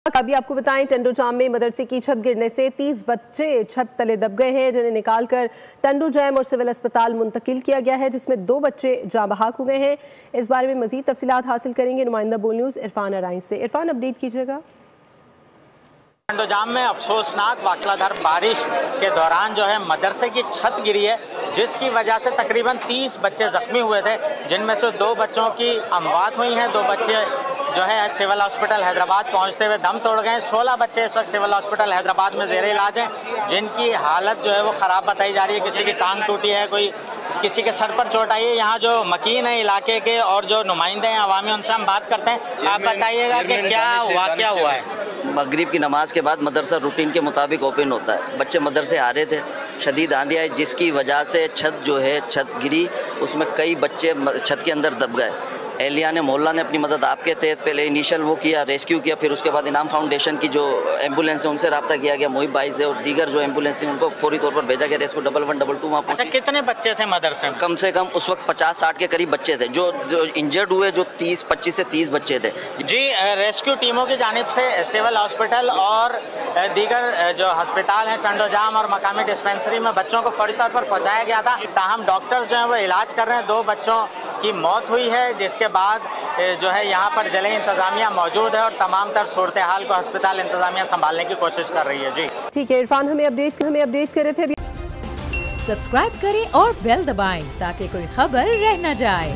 अभी आपको बताएं, टंडोजाम में मदरसे की छत गिरने से 30 बच्चे छत तले दब गए हैं, जिन्हें निकालकर टंडोजाम और सिविल अस्पताल मुंतकिल किया गया है, जिसमें 2 बच्चे जाँ बहक हो गए हैं। इस बारे में मजीद तफसीलात हासिल करेंगे नुमाइंदा बोल न्यूज़ इरफान अराइन से। इरफान, अपडेट कीजिएगा। टंडोजाम में अफसोसनाक वाक़यात बारिश के दौरान जो है मदरसे की छत गिरी है, जिसकी वजह से तकरीबन 30 बच्चे ज़ख्मी हुए थे, जिनमें से 2 बच्चों की अमवात हुई हैं। 2 बच्चे जो है सिविल हॉस्पिटल हैदराबाद पहुंचते हुए दम तोड़ गए। 16 बच्चे इस वक्त सिविल हॉस्पिटल हैदराबाद में ज़ेरे इलाज हैं, जिनकी हालत जो है वो ख़राब बताई जा रही है। किसी की टांग टूटी है, किसी के सर पर चोट आई है। यहाँ जो मकीन है इलाके के और जो नुमाइंदे हैं अवामी, उनसे हम बात करते हैं। आप बताइएगा कि क्या वाक़या हुआ है। मगरिब की नमाज के बाद मदरसा रूटीन के मुताबिक ओपन होता है। बच्चे मदरसे आ रहे थे, शदीद आंधी आई, जिसकी वजह से छत गिरी। उसमें कई बच्चे छत के अंदर दब गए। एहलिया ने मोहल्ला ने अपनी मदद आपके तहत पहले इनिशियल वो किया, रेस्क्यू किया। फिर उसके बाद इनाम फाउंडेशन की जो एम्बुलेंस है उनसे रब्ता किया गया, मोहिब भाई से, और दीगर जो एम्बुलेंस थी उनको फौरी तौर पर भेजा गया। रेस्क्यू 1112 वहाँ पहुंची। अच्छा, कितने बच्चे थे मदरसे में? कम से कम उस वक्त 50-60 के करीब बच्चे थे। जो इंजर्ड हुए जो 25 से 30 बच्चे थे। जी, रेस्क्यू टीमों की जानिब से सिविल हॉस्पिटल और दीगर जो अस्पताल हैं टंडोजाम और मकामी डिस्पेंसरी में बच्चों को फौरी तौर पर पहुँचाया गया था। ताहम डॉक्टर्स जो हैं वो इलाज कर रहे हैं। 2 बच्चों की मौत हुई है, जिसके बाद जो है यहाँ पर जिले इंतजामिया मौजूद है और तमाम तर सूरत हाल को अस्पताल इंतजामिया संभालने की कोशिश कर रही है। जी ठीक है इरफान, हमें अपडेट कर रहे थे। सब्सक्राइब करें और बेल दबाएं ताकि कोई खबर रह न जाए।